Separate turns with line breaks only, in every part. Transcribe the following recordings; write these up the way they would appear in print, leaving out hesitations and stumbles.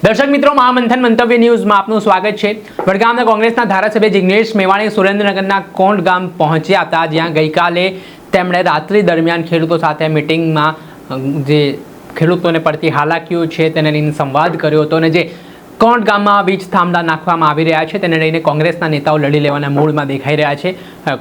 દર્શક મિત્રો, મહામંથન મંતવ્ય ન્યૂઝમાં આપનું સ્વાગત છે। વડગામના કોંગ્રેસના ધારાસભ્ય જિગ્નેશ મેવાણી સુરેન્દ્રનગરના કોંડ ગામ પહોંચ્યા હતા, જ્યાં ગઈકાલે તેમણે રાત્રિ દરમિયાન ખેડૂતો સાથે મીટિંગમાં જે ખેડૂતોને પડતી હાલાકીઓ છે તેને લઈને સંવાદ કર્યો હતો અને જે કોંડ ગામમાં વીજ થાંભલા નાખવામાં આવી રહ્યા છે તેને લઈને કોંગ્રેસના નેતાઓ લડી લેવાના મૂડમાં દેખાઈ રહ્યા છે।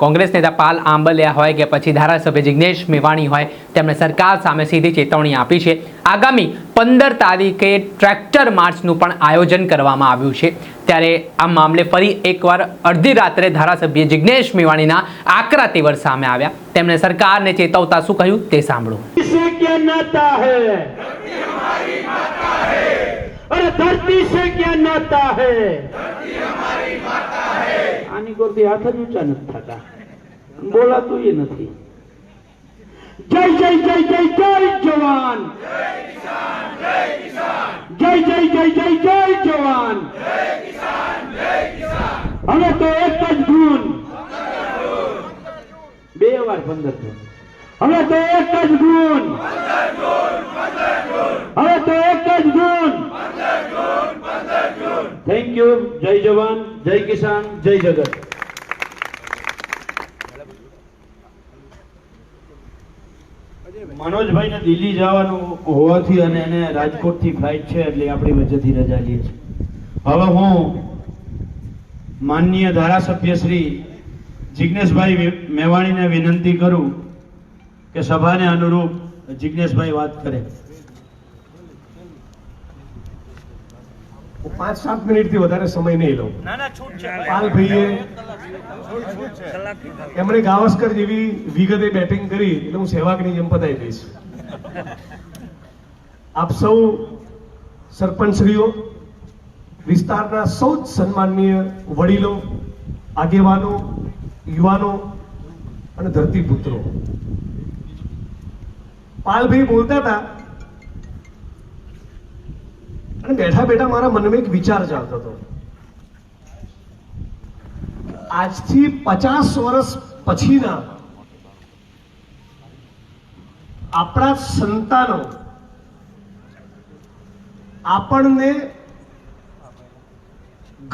કોંગ્રેસ નેતા પાલ આંબલિયા હોય કે પછી ધારાસભ્ય જિગ્નેશ મેવાણી હોય, તેમણે સરકાર સામે સીધી ચેતવણી આપી છે। આગામી 15 તારીખે ટ્રેક્ટર માર્ચનું પણ આયોજન કરવામાં આવ્યું છે। ત્યારે આ મામલે ફરી એકવાર અડધી રાત્રે ધારાસભ્ય જિગ્નેશ મેવાણીના આકરા તેવર સામે આવ્યા। તેમણે સરકારને ચેતવતા શું કહ્યું તે સાંભળો।
अरे धरती से क्या नाता है, धरती हमारी माता है। आनी कोई हाथ ज ऊंचा नहीं थता, बोला तो ये नहीं। जय जय जय जय जय जवान, जय किसान, जय किसान, जय जय जय जय जय जवान, जय किसान, जय किसान। हमें तो एक ज गुण, बे वार 15 गुण, हमें तो एक ज गुण, 15 गुण, 15 गुण, हमें तो एक ज गुण। Thank you. जय जवान, जय किसान, जय जगत। मनोजभाई ने दिल्ली जवानुं होवाथी अने एने राजकोट थी फ्लाइट छे એટલે આપણી વચ્ચેથી રજા લે છે। હવે હું માનનીય ધારાસભ્ય શ્રી જિગ્નેશભાઈ મેવાણીને વિનંતી કરું કે સભાને અનુરૂપ જિગ્નેશભાઈ વાત કરે।
5-7 મિનિટ થી વધારે સમય નહીં લઉં। પાલ ભાઈએ એમણે ગાવસ્કર જેવી વિગતે બેટિંગ કરી એટલે હું સહેવાગની જેમ પતાવી દઈશ। આપ સૌ સરપંચશ્રીઓ, વિસ્તારના સૌ સન્માનનીય વડીલો, આગેવાનો, યુવાનો અને ધરતીપુત્રો, પાલભાઈ બોલતા હતા અને બેઠા બેઠા મારા મનમાં એક વિચાર ચાલતો હતો। આજથી 50 વર્ષ પછીના આપણા સંતાનો આપણને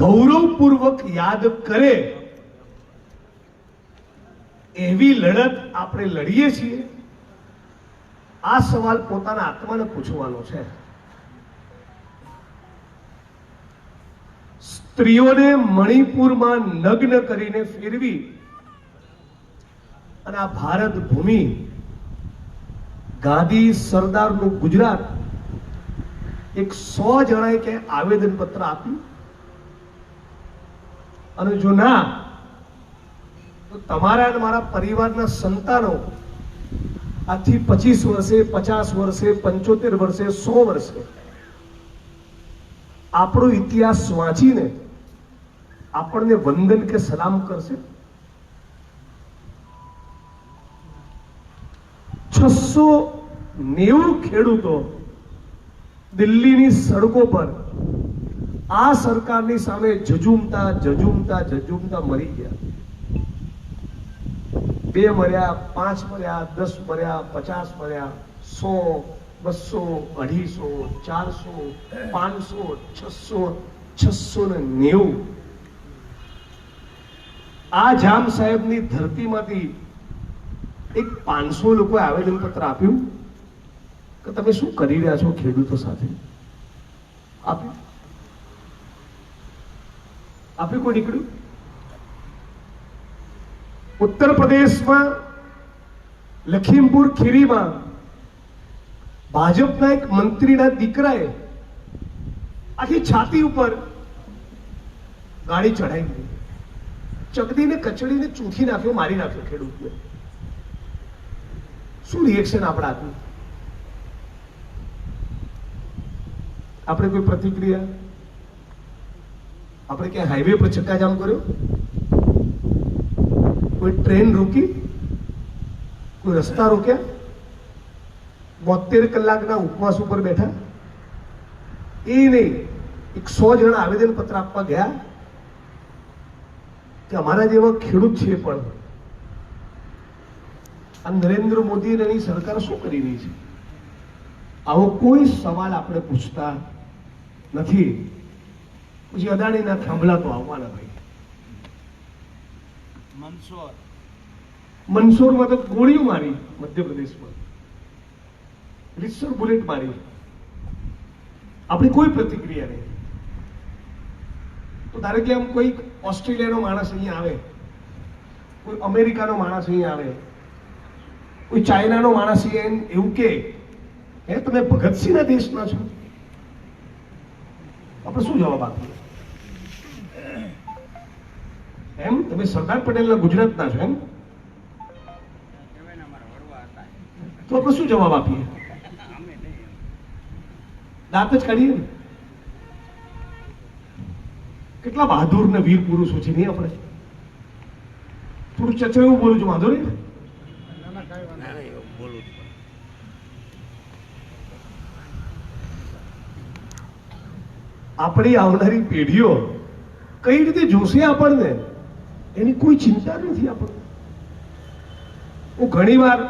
ગૌરવપૂર્વક યાદ કરે એવી લડત આપણે લડીએ છીએ। આ સવાલ પોતાના આત્માને પૂછવાનો છે। સ્ત્રીઓને મણિપુરમાં નગ્ન કરીને ફેરવી અને આ ભારત ભૂમિ, ગાંધી સરદારનું ગુજરાત, એક 100 જણાએ કે આવેદન પત્ર આપ્યું અને જો ના તો તમારા અને મારા પરિવારના સંતાનો આજથી 25 વર્ષે, 50 વર્ષે, 75 વર્ષે, 100 વર્ષે આપણો ઇતિહાસ વાંચીને આપણને વંદન કે સલામ કરશે। 690 ખેડૂતો દિલ્હીની સડકો પર આ સરકારની સામે ઝઝૂમતા ઝઝૂમતા ઝઝૂમતા મરી ગયા। 2 મર્યા, 5 મર્યા, 10 મર્યા, 50 મર્યા, 100, 200, 250, 400, 500, 600, 690। આ જામ સાહેબની ધરતીમાંથી એક 500 લોકોએ આવેદન પત્ર આપ્યું કે તમે શું કરી રહ્યા છો ખેડૂતો સાથે। આપ્યું કોઈ નીકળ્યું? ઉત્તર પ્રદેશમાં લખીમપુર ખીરીમાં ભાજપના એક મંત્રીના દીકરાએ આખી છાતી ઉપર ગાડી ચઢાવી દીધી, ચકડીને કચડીને ચૂંથી નાખ્યો, મારી નાખ્યો ખેડૂતને। શું રિએક્શન આપણે આપ્યું? આપણે કોઈ પ્રતિક્રિયા? આપણે ક્યાં હાઈવે પર ચક્કાજામ કર્યો? કોઈ ટ્રેન રોકી? કોઈ રસ્તા રોક્યા? 72 કલાકના ઉપવાસ ઉપર બેઠા? એ નહીં, 100 જણા આવેદન પત્ર આપવા ગયા કે અમારા જેવા ખેડૂત છે પણ આ નરેન્દ્ર મોદી અને એની સરકાર શું કરી રહી છે? આવો કોઈ સવાલ આપણે પૂછતા નથી. પછી અદાણીના થાંભલા તો આવવાના ભાઈ. મંદસોરમાં તો ગોળીઓ મારી, મધ્યપ્રદેશમાં રીતસર બુલેટ મારી, આપણી કોઈ પ્રતિક્રિયા નહીં. તો ધારો કે આમ કોઈ ઓસ્ટ્રેલિયાનો માણસ અહીંયા આવે, કોઈ અમેરિકાનો માણસ અહીંયા આવે, કોઈ ચાઇનાનો માણસ અહીંયા એવું કે હે તમે ભગતસિંહના દેશના છો, આપણે શું જવાબ આપીએ? એમ તમે સરદાર પટેલના ગુજરાતના છો એમ, તો આપણે શું જવાબ આપીએ? દાંત જ કાઢીએ ને. કેટલા બહાદુર ને વીર પુરુષો છે નહીં આપણે? થોડું ચચરેવું બોલું છું, વાંધો નહીં. આપણી આવનારી પેઢીઓ કઈ રીતે જોશે આપણને, એની કોઈ ચિંતા નથી આપણને. હું ઘણી વાર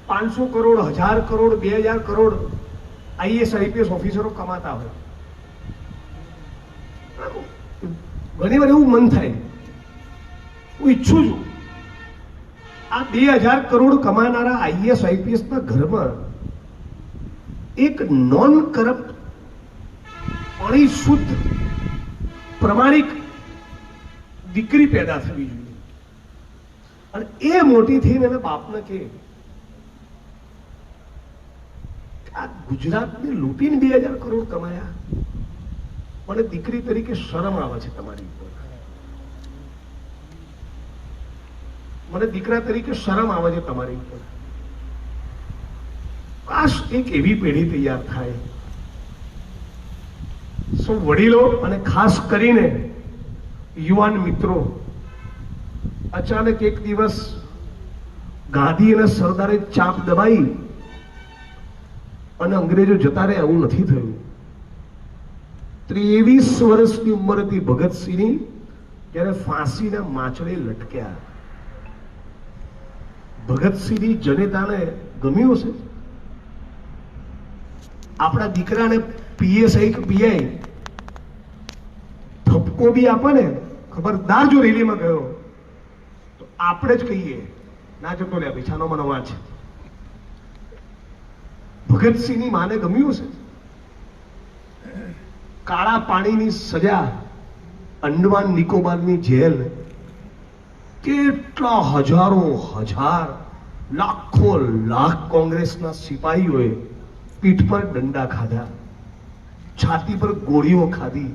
500 કરોડ, 1000 કરોડ, 2000 કરોડ આઈએસ આઈપીએસ ઓફિસરો કમાતા હોય, ઘણી વાર એવું મન થાય, હું ઈચ્છું છું આ 2000 કરોડ કમાનારા આઈએસ આઈપીએસ ના ઘરમાં એક નોન કરપ્ટ, અણિશુદ્ધ, પ્રમાણિક દીકરી પેદા થવી જોઈએ. અને એ મોટી થઈને એના બાપને કે આ ગુજરાતને લૂંટીને 2000 કરોડ કમાયા, મને દીકરી તરીકે શરમ આવે છે તમારી ઉપર, મને દીકરા તરીકે શરમ આવે છે તમારી ઉપર. કાશ એક એવી પેઢી તૈયાર થાય. સૌ વડીલો અને ખાસ કરીને યુવાન મિત્રો, અચાનક એક દિવસ ગાંધી અને સરદારે ચાપ દબાઈ અને અંગ્રેજો જતા રહે, આવું નથી થયું. 23 વર્ષની ઉંમર હતી ભગતસિંહની જ્યારે ફાંસીના માચડે લટક્યા. ભગતસિંહની જનેતાને ગમ્યું હશે? આપણા દીકરાને પીએસઆઈ કે પીઆઈ ઠપકો બી આપે ને, ખબરદાર જો રેલીમાં ગયો તો આપણે જ કહીએ ના જતો લે પૈસાનો મને વાંચ. ભગતસિંહની માને ગમ્યું હશે? કાળા પાણીની સજા, અંડમાન નિકોબારની જેલ, કેટલા હજારો હજાર, લાખો લાખ કોંગ્રેસના સિપાહીઓએ પીઠ પર દંડા ખાધા, છાતી પર ગોળીઓ ખાધી,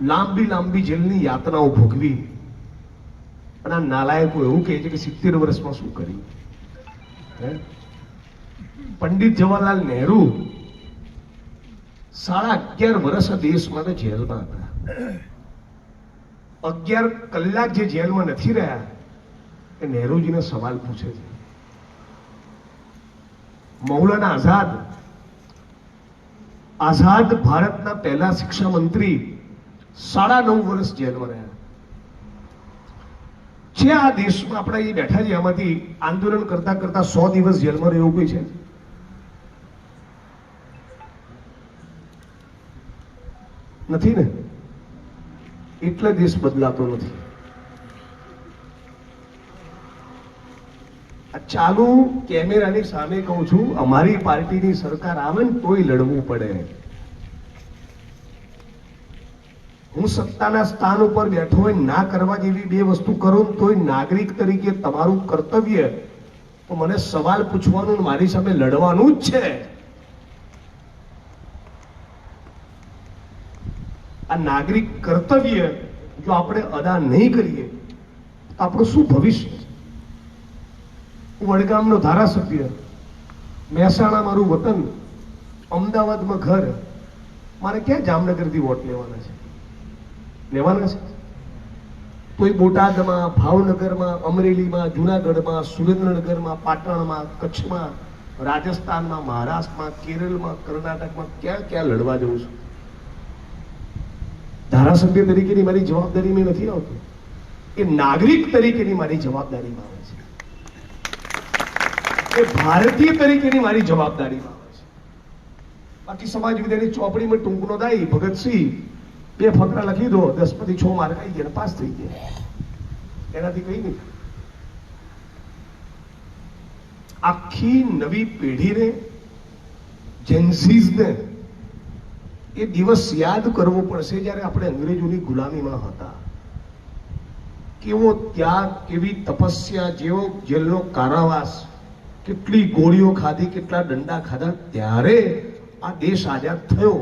લાંબી લાંબી જેલની યાતનાઓ ભોગવી. અને આ નાલાયકો એવું કહે છે કે 70 વર્ષમાં શું કર્યું? પંડિત જવાહરલાલ નહેરુ 11.5 વર્ષ આ દેશ માટે જેલમાં હતા. 11 કલાક જે જેલમાં નથી રહ્યા એ નહેરુજીને સવાલ પૂછે છે. મૌલાના આઝાદ ભારતના પહેલા શિક્ષા મંત્રી 9.5 વર્ષ જેલમાં રહ્યા છે. આ દેશમાં આપણે અહીં બેઠા છીએ, આમાંથી આંદોલન કરતા કરતા 100 દિવસ જેલમાં રહેવું કોઈ છે? નથી ને? એટલે દેશ બદલાતો નથી. આ ચાલુ કેમેરાની સામે કહું છું, અમારી પાર્ટીની સરકાર આવે ને તોય લડવું પડે. હું સત્તાના સ્થાન ઉપર બેઠો હોય, ના કરવા જેવી 2 વસ્તુ કરું તોય નાગરિક તરીકે તમારું કર્તવ્ય તો મને સવાલ પૂછવાનું, મારી સામે લડવાનું જ છે. આ નાગરિક કર્તવ્ય જો આપણે અદા નહીં કરીએ તો આપણું શું ભવિષ્ય? હું વડગામનો ધારાસભ્ય, મહેસાણા મારું વતન, અમદાવાદમાં ઘર, મારે ક્યાં જામનગરથી વોટ લેવાના છે? તો એ બોટાદમાં, ભાવનગરમાં, અમરેલીમાં, જુનાગઢમાં, સુરેન્દ્રનગરમાં, પાટણમાં, કચ્છમાં, રાજસ્થાનમાં, મહારાષ્ટ્રમાં, કેરળમાં, કર્ણાટકમાં ક્યાં ક્યાં લડવા જઉં છું? ધારાસભ્ય તરીકેની મારી જવાબદારી નથી આવતી, એ નાગરિક તરીકેની મારી જવાબદારીમાં આવે છે, એ ભારતીય તરીકેની મારી જવાબદારીમાં આવે છે. બાકી સમાજ વિદ્યાની ચોપડીમાં ટૂંકનો દાઈ ભગતસિંહ 2 ફકરા લખી દો, 10 માંથી 6 માર્ક આવી ગયા, પાસ થઈ ગયા. એનાથી કઈ નહીં. આખી નવી પેઢીને, જેન્સીઝને એ દિવસ યાદ કરવો પડશે જ્યારે આપણે અંગ્રેજોની ગુલામીમાં હતા. કેવો ત્યાગ, કેવી તપસ્યા, જેવો જેલનો કારાવાસ, કેટલી ગોળીઓ ખાધી, કેટલા દંડા ખાધા, ત્યારે આ દેશ આઝાદ થયો.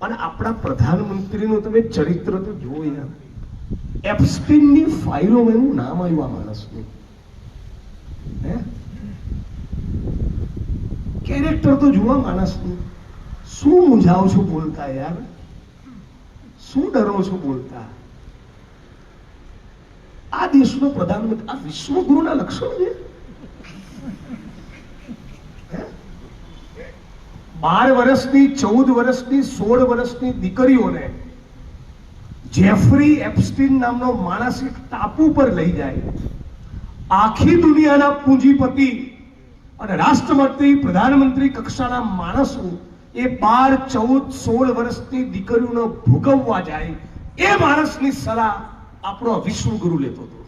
અને આપણા પ્રધાનમંત્રીનું તમે ચરિત્ર તો જુઓ યાર. એપ્સ્ટીનની ફાઇલોમાં એનું નામ આવ્યું આ માણસનું. કેરેક્ટર તો જુઓ માણસનું. શું મૂંઝાવ છો બોલતા યાર? શું ડરો છો બોલતા? આ દેશનો પ્રધાનમંત્રી, આ વિશ્વગુરુના લક્ષણો છે. 12 વર્ષની, 14 વર્ષની, 16 વર્ષની દીકરીઓને જેફરી એપ્સ્ટીન નામનો માણસ એક ટાપુ પર લઈ જાય. આખી દુનિયાના પૂંજીપતિ અને રાષ્ટ્રપતિ, પ્રધાનમંત્રી કક્ષાના માણસો એ 12, 14, 16 વર્ષની દીકરીઓને ભોગવવા જાય. એ માણસની સલાહ આપણો વિશ્વગુરુ લેતો હતો.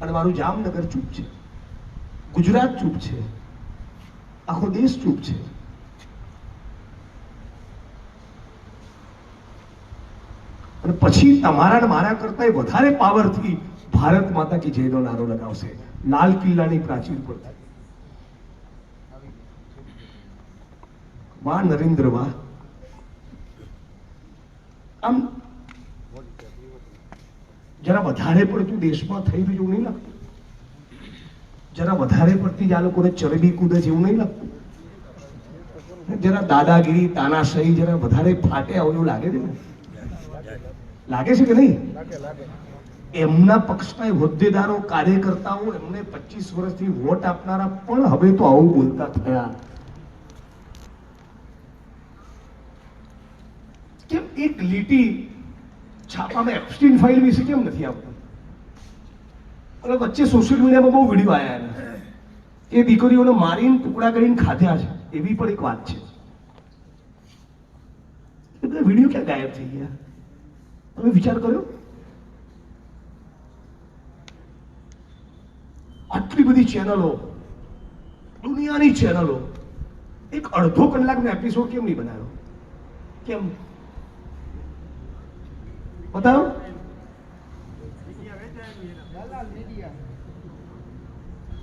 અને મારું જામનગર ચૂપ છે, ગુજરાત ચૂપ છે, આખો દેશ ચૂપ છે. અને પછી તમારા ને મારા કરતા વધારે પાવરથી ભારત માતા કી જયનો નારો લગાવશે લાલ કિલ્લાની પ્રાચીર પર. વાહ નરેન્દ્ર વાહ. આમ જરા વધારે પડતું દેશમાં થઈ રહ્યું નહીં લાગતું? જરા વધારે પડતી જ આ લોકોને ચરબી કૂદે છે એવું નહીં લાગતું? જરા દાદાગીરી, તાનાશાહી જરા વધારે ફાટે આવું એવું લાગે છે ને? લાગે છે કે નહીં? એમના પક્ષના હોદ્દેદારો, કાર્યકર્તાઓ, એમને 25 વર્ષથી વોટ આપનારા પણ હવે તો આવું બોલતા થયા. કેમ એક લીટી છાપામાં એપ્સ્ટીન ફાઇલ વિશે કેમ નથી આવતું? અને વચ્ચે સોશિયલ મીડિયામાં બહુ વિડીયો આવ્યા એ દીકરીઓને મારીને ટુકડા કરીને ખાધ્યા છે, એવી પણ એક વાત છે. એ બધા વિડીયો ક્યાં ગાયબ થઈ ગયા? તમે વિચાર કર્યો? આટલી બધી ચેનલો, દુનિયાની ચેનલો, એક અડધો કલાકનો એપિસોડ કેમ નહીં બનાવ્યો? કેમ બતાવો?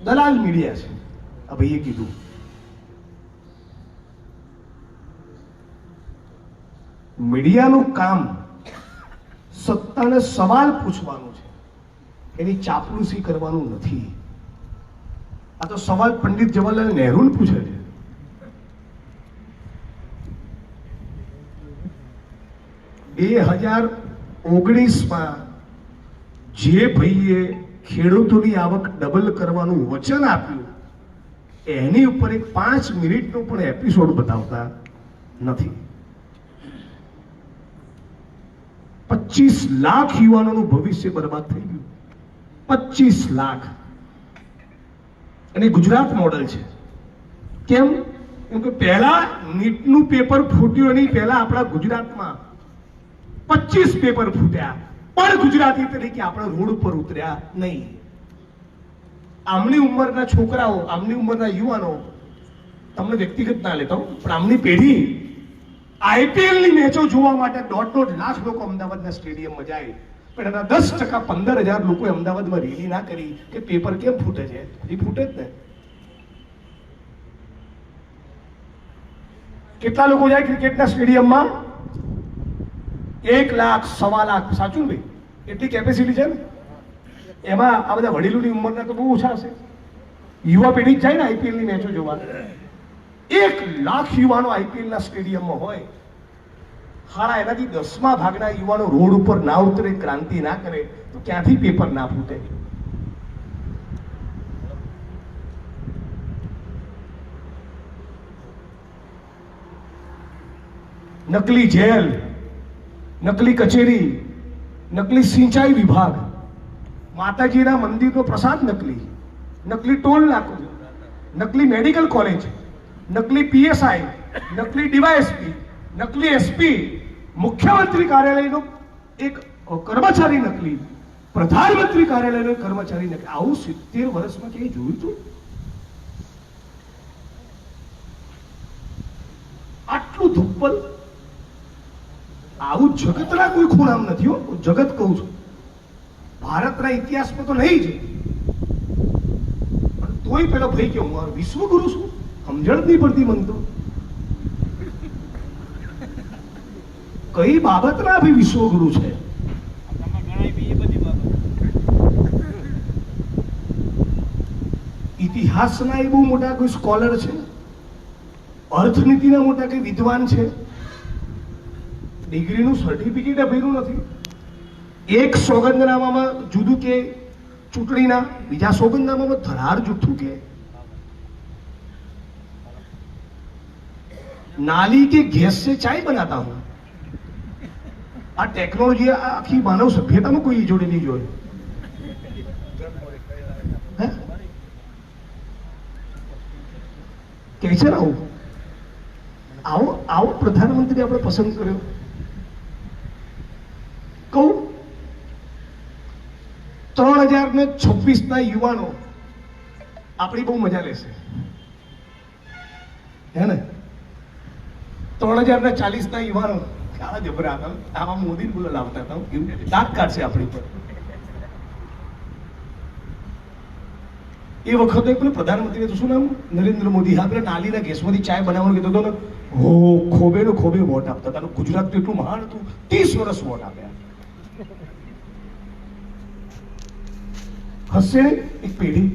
દલાલ મીડિયા છે. આ ભાઈએ કીધું. મીડિયાનું કામ સત્તાને સવાલ પૂછવાનું છે, એની ચાપલુસી કરવાનું નથી. આ તો સવાલ પંડિત જવાહરલાલ નહેરુને પૂછે છે. બે 2019માં જે ભાઈએ ખેડૂતોની આવક ડબલ કરવાનું વચન આપ્યું એની ઉપર એક 5 મિનિટનો પણ એપિસોડ બતાવતા નથી. 25 લાખ યુવાનોનું ભવિષ્ય બરબાદ થઈ ગયું. 25 લાખ. અને ગુજરાત મોડલ છે. કેમ? કેમ કે પહેલા નીટનું પેપર ફૂટ્યું એની પહેલા આપણા ગુજરાતમાં 25 પેપર ફૂટ્યા, પણ ગુજરાતી તરીકે આપણે રોડ ઉપર ઉતર્યા નહીં. આમની ઉંમરના છોકરાઓ, આમની ઉંમરના યુવાનો, તમને વ્યક્તિગત ના લેતા હું, પણ આમની પેઢી આઈપીએલની મેચો જોવા માટે 1.5 લાખ લોકો અમદાવાદના સ્ટેડિયમમાં જાય, પણ એના 10%, 15,000 લોકોએ અમદાવાદમાં રેલી ના કરી કે પેપર કેમ ફૂટે છે. એ ફૂટે જ ને. કેટલા લોકો જાય ક્રિકેટના સ્ટેડિયમમાં? 1 લાખ, 1.25 લાખ. સાચું ભાઈ? એટલી કેપેસિટી છે ને. એમાં આ બધા વડીલોની ઉંમરના તો બહુ ઓછા હશે. યુવા પેઢી જ જાય ને આઈપીએલની મેચો જોવા. 1 લાખ યુવાનો આઈપીએલના સ્ટેડિયમમાં હોય. હારા એનાથી 10મા ભાગના યુવાનો રોડ ઉપર ના ઉતરે, ક્રાંતિ ના કરે, તો ક્યાંથી પેપર ના ફૂટે? નકલી જેલ, નકલી કચેરી, નકલી સિંચાઈ વિભાગ, માતાજીના મંદિરનો પ્રસાદ નકલી, નકલી ટોલ નાકો, નકલી મેડિકલ કોલેજ, નકલી પીએસઆઈ, નકલી ડીવાયએસપી, નકલી એસપી, મુખ્યમંત્રી કાર્યાલયનો એક કર્મચારી નકલી, પ્રધાનમંત્રી કાર્યાલયનો એક કર્મચારી નકલી. આવું 70 વર્ષમાં ક્યાંય જોયું હતું? આટલું ધુપ્પલ આવું જગતના કોઈ ખૂણામાં નથી હો. જગત કહું છું, ભારતના ઇતિહાસમાં તો નહીં જ, પણ તોય પેલો ભાઈ કે હું મારો વિશ્વગુરુ છું, સમજણ જ નહીં પડતી મને તો. કઈ બાબતના ભાઈ વિશ્વગુરુ છે? ઇતિહાસના એ બહુ મોટા કોઈ સ્કોલર છે, અર્થનીતિના મોટા કઈ વિદ્વાન છે, ડિગ્રીનું સર્ટિફિકેટ આપ્યું નથી. એક સોગંદનામામાં જુદું કે ચૂંટણીના, બીજા સોગંદનામામાં ધરાર જુઠ્ઠું કે नाली के गैस से चाय बनाता हूं. આ ટેકનોલોજી આખી માનવ સભ્યતામાં કોઈ જોડે નહીં જોઈ. કે છે ને આવો પ્રધાનમંત્રી આપણે પસંદ કર્યો. કહું 3026 ના યુવાનો આપણી બહુ મજા લેશે, હે ને? 3040 ના યુવાનો આવા જબરા હતા, આવા મોદીને બોલો લાવતા હતા, એવું દાંત કાઢશે આપણી પર. એ વખતે પેલું પ્રધાનમંત્રી તો શું નામ, નરેન્દ્ર મોદી, હા પેલા નાલીના ગેસમાંથી ચાય બનાવવાનું કીધું હતો ને, હો ખોબે નો ખોબે વોટ આપતા હતા. ગુજરાત તો એટલું મહાન હતું, 30 વર્ષ વોટ આપ્યા. હશે એક પેઢી.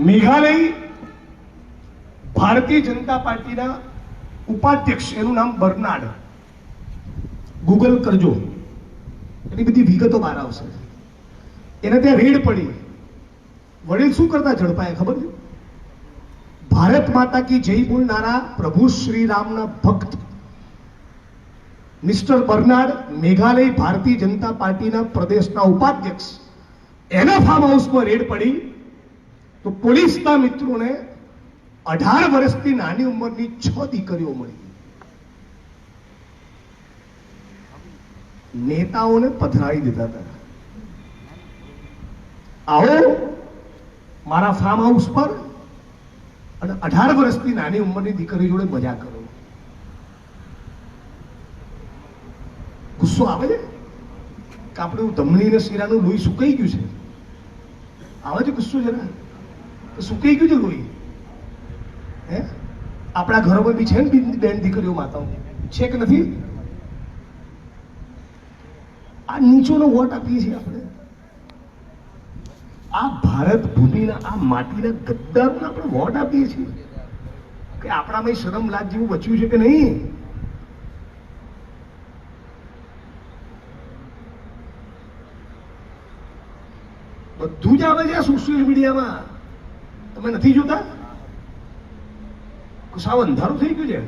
મેઘાલય ભારતીય જનતા પાર્ટીના ઉપાધ્યક્ષ, એનું નામ બર્નાર્ડ. ગૂગલ કરજો, એની બધી વિગતો બહાર આવશે. એને ત્યાં રેડ પડી. વડીલ શું કરતા ઝડપાયા ખબર છે? ભારત માતા કી જય બોલનારા પ્રભુ શ્રી રામના ભક્ત મિસ્ટર બર્નાર્ડ, મેઘાલય ભારતીય જનતા પાર્ટીના પ્રદેશના ઉપાધ્યક્ષ, એના ફાર્મ હાઉસમાં રેડ પડી તો પોલીસના મિત્રોને 18 વર્ષથી નાની ઉંમરની 6 દીકરીઓ મળી. નેતાઓને પધરાવી દીધા હતા. આવો મારા ફાર્મ હાઉસ પર અને 18 વર્ષથી નાની ઉંમરની દીકરી જોડે મજા કરો. ગુસ્સો આવે છે કે આપણે ધમણી ને શીરાનું લોહી સુકાઈ ગયું છે. આવે છે ગુસ્સો છે ને? સુકાઈ ગયું છે લોહી. હે, આપણા ઘરોમાં બી છે ને બેન દીકરીઓ, માતાઓ છે કે નથી? આ નીચોનો વોટ આપીએ છીએ આપણે. આ ભારત ભૂમિના, આ માટીના ગદ્દારોને આપણે વોટ આપીએ છીએ કે આપણામાં શરમ લાજ જેવું બચ્યું છે કે નહીં? બધું જ આવે છે આ સોશિયલ મીડિયામાં. તમે નથી જોતા? સાવ અંધારું થઈ ગયું છે.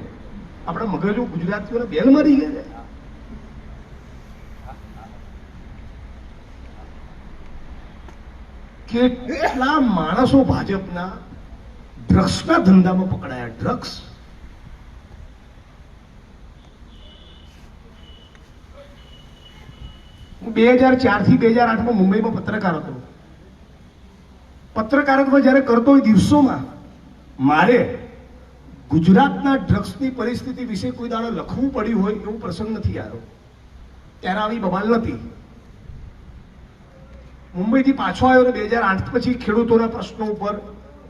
આપણા મગજો ગુજરાતીઓને બેલ મારી ગયા છે. કેટલા માણસો ભાજપના ડ્રગ્સના ધંધામાં પકડાયા. ડ્રગ્સ. હું 2004 થી 2008 મુંબઈમાં પત્રકાર હતો. પત્રકારત્વ જયારે કરતો એ દિવસોમાં મારે ગુજરાતના ડ્રગ્સની પરિસ્થિતિ વિશે કોઈ દાડો લખવું પડ્યું હોય એવું પ્રસંગ નથી આવ્યો. ત્યારે આવી બબાલ નથી. મુંબઈથી પાછો આવ્યો ને 2008 પછી ખેડૂતોના પ્રશ્નો ઉપર,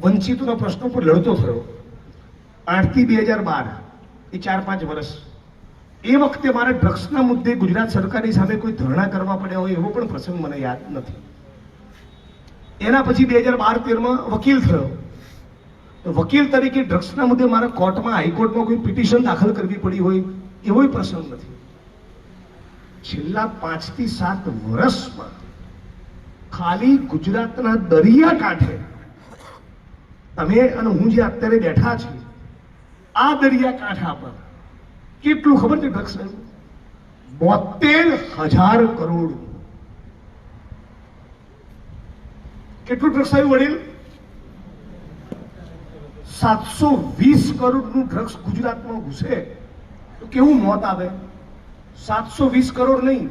વંચિતોના પ્રશ્નો ઉપર લડતો થયો. 8 થી 2012 એ 4-5 વર્ષ. એ વખતે મારે ડ્રગ્સના મુદ્દે ગુજરાત સરકારની સામે કોઈ ધરણા કરવા પડ્યા હોય એવો પણ પ્રસંગ મને યાદ નથી. એના પછી 2012-13 વકીલ થયો. તો વકીલ તરીકે ડ્રગ્સના મુદ્દે મારે કોર્ટમાં, હાઈકોર્ટમાં કોઈ પિટિશન દાખલ કરવી પડી હોય એવો પ્રસંગ નથી. છેલ્લા 5 થી 7 વર્ષમાં ખાલી ગુજરાતના દરિયાકાંઠે તમે અને હું જે અત્યારે બેઠા છીએ, આ દરિયાકાંઠા પર કેટલું ખબર છે ડ્રગ્સ? 72,000 કરોડ. કેટલું ડ્રગ્સ આવ્યું વડીલ? 720 કરોડનું ડ્રગ્સ ગુજરાતમાં ઘૂસે તો કેવું મોત આવે? 720 કરોડ નહીં,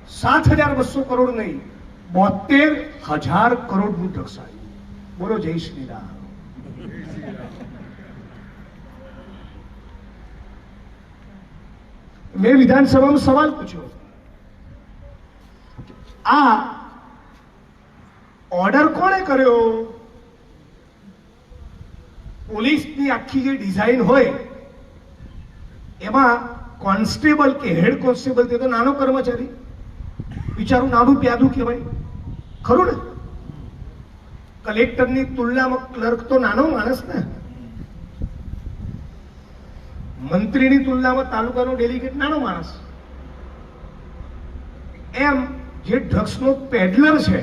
7,200 કરોડ નહીં, 72,000 કરોડનું ડ્રગ્સ આવ્યું. બોલો જય શ્રી રામ. મેં વિધાનસભામાં સવાલ પૂછ્યો, આ ઓર્ડર કોણે કર્યો? પોલીસની આખી જે ડિઝાઇન હોય એમાં કોન્સ્ટેબલ કે હેડ કોન્સ્ટેબલ તે તો નાનો કર્મચારી, બિચારું નાનું પ્યાદું કહેવાય, ખરું ને? કલેક્ટરની તુલનામાં ક્લર્ક તો નાનો માણસ ને, મંત્રીની તુલનામાં તાલુકાનો ડેલિગેટ નાનો માણસ. એમ જે ડ્રગ્સનો પેડલર છે,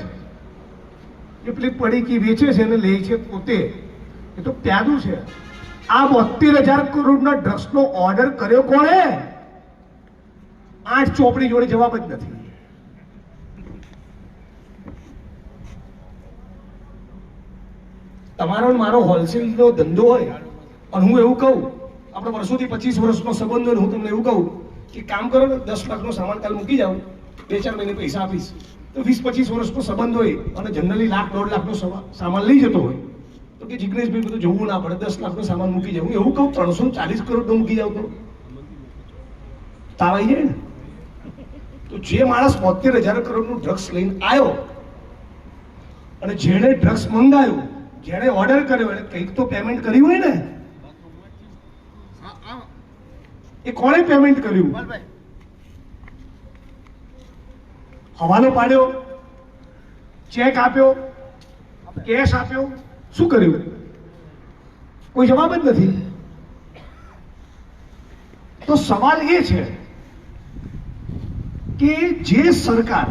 જે પેલી પડીકી વેચે છે અને લે છે પોતે, એ તો પ્યાદું છે. આ 72,000 કરોડના ડ્રગ્સનો ઓર્ડર કર્યો કોણે? 8 ચોપડી જોડે જવાબ જ નથી. તમારો ને મારો હોલસેલનો ધંધો હોય અને હું એવું કહું, આપણે વર્ષોથી 25 વર્ષનો સંબંધ હોય, હું તમને એવું કહું કે કામ કરો ને 10 લાખનો સામાન કાલ મૂકી જાઓ, 2-4 મહિને પૈસા આપીશ, તો 20-25 વર્ષનો સંબંધ હોય અને જનરલી 1,00,000-1.5 લાખનો સામાન લઈ જતો હોય તો કે જિગ્નેશભાઈ બધું જોવું ના પડે, 10 લાખનો સામાન મૂકી જાવ. હું એવું કહું 340 કરોડનો મૂકી જાવ તો તાવ આવી જાય ને. તો જે માણસ 72,000 કરોડનું ડ્રગ્સ લઈને આવ્યો અને જેણે ડ્રગ્સ મંગાવ્યું, જેણે ઓર્ડર કર્યો, એને કંઈક તો પેમેન્ટ કર્યું હોય ને. એ કોણે પેમેન્ટ કર્યું? હવાલો પાડ્યો, ચેક આપ્યો, કેશ આપ્યો, શું કર્યું? કોઈ જવાબ જ નથી. તો સવાલ એ છે કે જે સરકાર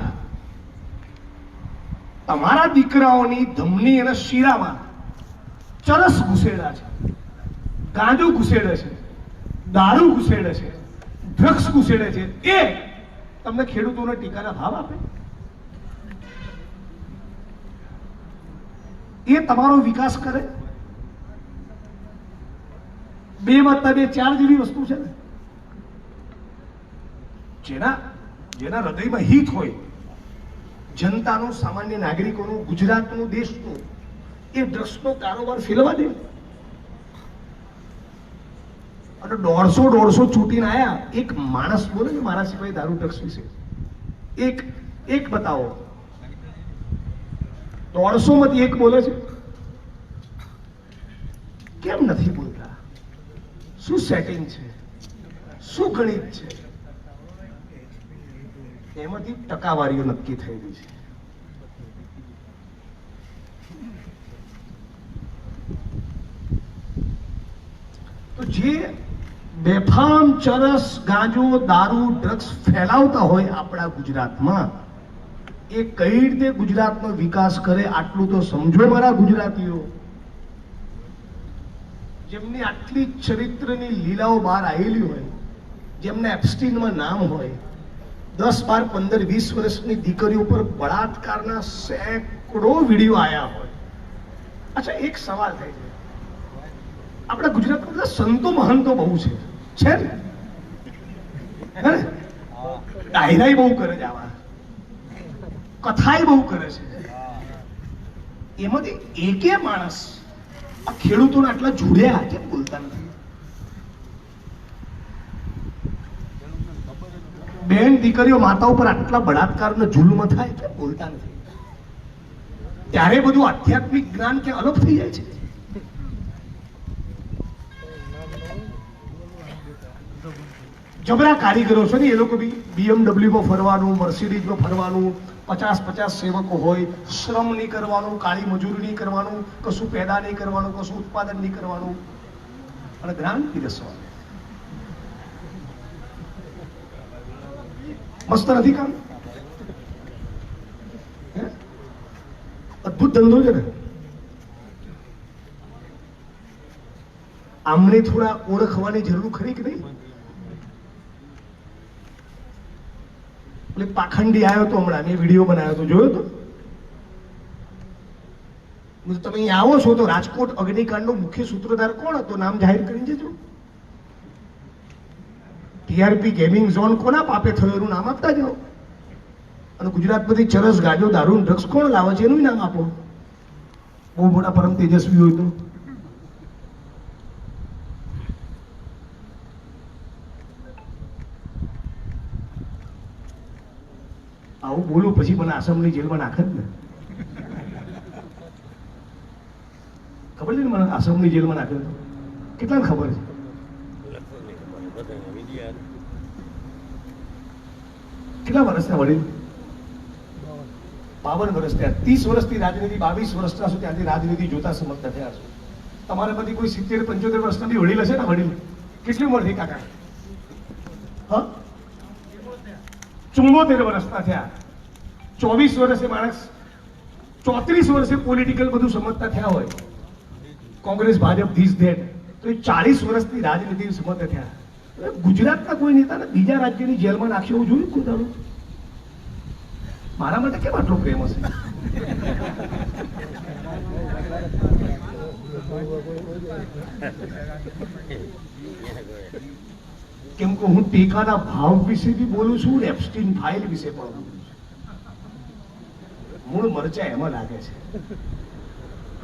તમારા દીકરાઓની ધમની અને શીરામાં ચરસ ઘુસેડા છે, ગાંજો ઘુસેડે છે, દારૂ ઘુસેડે છે, ડ્રગ્સ ઘુસેડે છે, એ તમને ખેડૂતોને ટેકાના ભાવ આપે? એ તમારો વિકાસ કરે? 2+2=4 જેવી વસ્તુ છે ને. જેના હૃદયમાં હિત હોય, જનતાનું, સામાન્ય નાગરિકોનું, ગુજરાતનું, દેશનું, એ ડ્રગ્સનો કારોબાર ફેલવા દે. અને 150 ચૂંટીને આયા, એક માણસ બોલે છે મારા સિવાય દારૂ ડ્રગ્સ વિશે? એક બતાવો. 150 માંથી એક બોલે છે? કેમ નથી બોલતા? શું સેટિંગ છે? શું ગણિત છે? એમાંથી ટકાવારીઓ નક્કી થયેલી છે. તો જે બેફામ ચરસ, ગાંજો, દારૂ, ડ્રગ્સ ફેલાવતા હોય આપણા ગુજરાતમાં, એ કઈ રીતે ગુજરાતનો વિકાસ કરે આટલું તો સમજો મારા ગુજરાતીઓ. જેમની આટલી ચરિત્રની લીલાઓ બહાર આવેલી હોય, જેમના એપ્સ્ટીનમાં નામ હોય, 10, 12, 15, 20 વર્ષની દીકરીઓ પર બળાત્કારના સેંકડો વિડીયો આયા હોય. અચ્છા, એક સવાલ થાય છે, આપણા ગુજરાતમાં બધા સંતો મહંતો બહુ છે ને? ડાયરાઈ બહુ કરે છે, આવા કથાઈ બહુ કરે છે. એમાંથી એકે માણસ આ ખેડૂતોને આટલા જોડ્યા કેમ બોલતા નથી? બેન દીકરીઓ, માતા ઉપર આટલા બળાત્કારનો જુલ્મ થાય કેમ બોલતા નથી? ત્યારે બધું આધ્યાત્મિક જ્ઞાન કે અલગ થઈ જાય છે. જબરા કારીગરો છે ને એ લોકો બી BMW માં ફરવાનું, મર્સિડીઝમાં ફરવાનું, 50 સેવકો હોય, શ્રમ નહીં કરવાનું, કાળી મજૂરી નહીં કરવાનું, કશું પેદા નહીં કરવાનું, કશું ઉત્પાદન નહીં કરવાનું, અને જ્ઞાન પીરસવાનું. મસ્ત નથી કામ? અદભુત ધંધો છે ને. આમને થોડા ઓળખવાની જરૂર ખરી કે નહીં? એટલે પાખંડી આવ્યો તો હમણાં મેં વિડીયો બનાવ્યો તો જોયો તો તમે અહીંયા આવો છો તો રાજકોટ અગ્નિકાંડનો મુખ્ય સૂત્રધાર કોણ હતો નામ જાહેર કરીને જજો. ટીઆરપી ગેમિંગ ઝોન કોના પાપે થયો એનું નામ આપતા જાઓ. અને ગુજરાતમાંથી ચરસ ગાજો દારૂ ડ્રગ્સ કોણ લાવે છે એનું નામ આપો. બહુ મોટા પરમ તેજસ્વી હોય તો આવું બોલું પછી મને આસામની જેલમાં નાખે જ ને. ખબર છે ને મને આસામની જેલમાં નાખે તો કેટલાને ખબર છે? કેટલા વર્ષના વડીલ? 52 વર્ષ થયા. 30 વર્ષથી રાજનીતિ, 22 વર્ષના સુધી ત્યાંથી રાજનીતિ જોતા સમજતા થયા છો. તમારા બધી કોઈ 70-75 વર્ષના બી વડીલ હશે ને વડીલ? કેટલી ઉંમર થઈ કાકા? હા, 74 વર્ષના થયા. 24 વર્ષે માણસ 34 વર્ષે પોલિટિકલ બધું સમજતા થયા હોય, કોંગ્રેસ ભાજપ ધીસ ધેટ, તો એ 40 વર્ષની રાજનીતિ સમજતા થયા. ગુજરાતના કોઈ નેતાને બીજા રાજ્યની જેલમાં નાખ્યો એવું જોયું કોઈ દાડો? મારા માટે કેમ આટલો પ્રેમ હશે? કેમ કે હું ટેકાના ભાવ વિશે બી બોલું છું, એપ્સ્ટીન ફાઇલ વિશે પણ બોલું છું. મૂળ મરચા એમાં લાગે છે.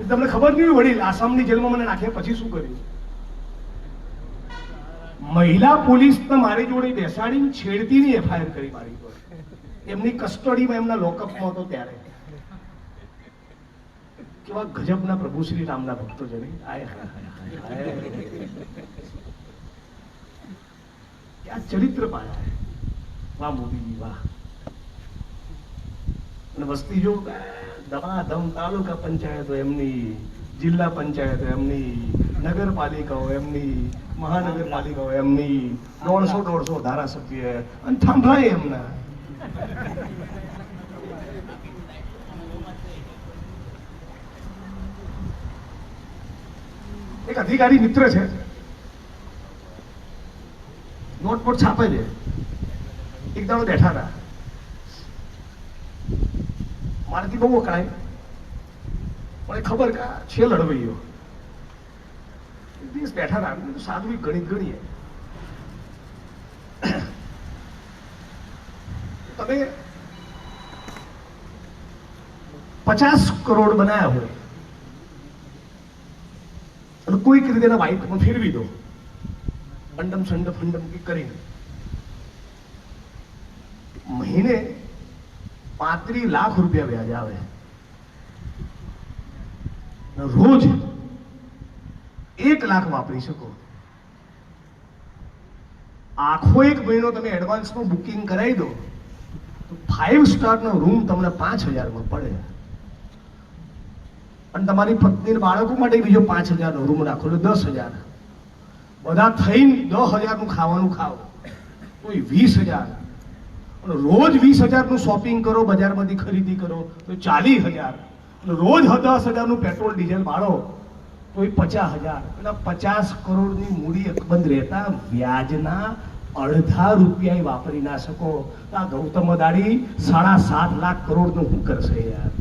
તમને ખબર નહીં વડીલ આસામની જેલમાં મને નાખ્યા પછી શું કર્યું? મહિલા પોલીસને મારી જોડે બેસાડીને છેડતીની એફઆઈઆર કરી મારી પર. એમની કસ્ટડીમાં એમના લોકઅપમાં હતો ત્યારે. કેવા ગજબના પ્રભુ શ્રી રામના ભક્તો છે નહીં? ક્યાં ચરિત્ર પાયા. વાહ મોદીજી વાહ. અને વસ્તી જો દમાદમ તાલુકા પંચાયતો એમની, જિલ્લા પંચાયતો એમની, નગરપાલિકાઓ એમની, મહાનગરપાલિકાઓ એમની, 150 ધારાસભ્ય અને થાંભલાય એમના. એક અધિકારી મિત્ર છે, નોટબોર્ડ છાપે છે. એક દાડો બેઠા હતા, મારાથી બહુ વકળાય, મને ખબર કે છે લડવૈયો. એક દિવસ બેઠા હતા, સાદું ગણિત ગણીએ. તમે 50 કરોડ બનાવ્યા હોય અને કોઈક રીતે એના વ્હાઈટમાં ફેરવી દો, અંડમ સંડમ ફંડમ કરીને, મહિને 35 લાખ રૂપિયા વ્યાજ આવે. રોજ 1 લાખ વાપરી શકો. આખો એક મહિનો તમે એડવાન્સમાં બુકિંગ કરાવી દો તો 5 સ્ટારનો રૂમ તમને 5000માં પડે. અને તમારી પત્ની બાળકો માટે બીજો 5000નો રૂમ રાખો તો 10000. બધા થઈને 10000નું ખાવાનું ખાઓ તો 20000. અને રોજ 20000નું શોપિંગ કરો, બજારમાંથી ખરીદી કરો તો 40000. રોજ 10,000નું પેટ્રોલ ડીઝલ ભાડો તો 50,000. એટલે 50 કરોડની મૂડી અકબંધ રહેતા વ્યાજના અડધા રૂપિયા વાપરી ના શકો. આ ગૌતમ અદાણી 7.5 લાખ કરોડનું શું કરશે યાર?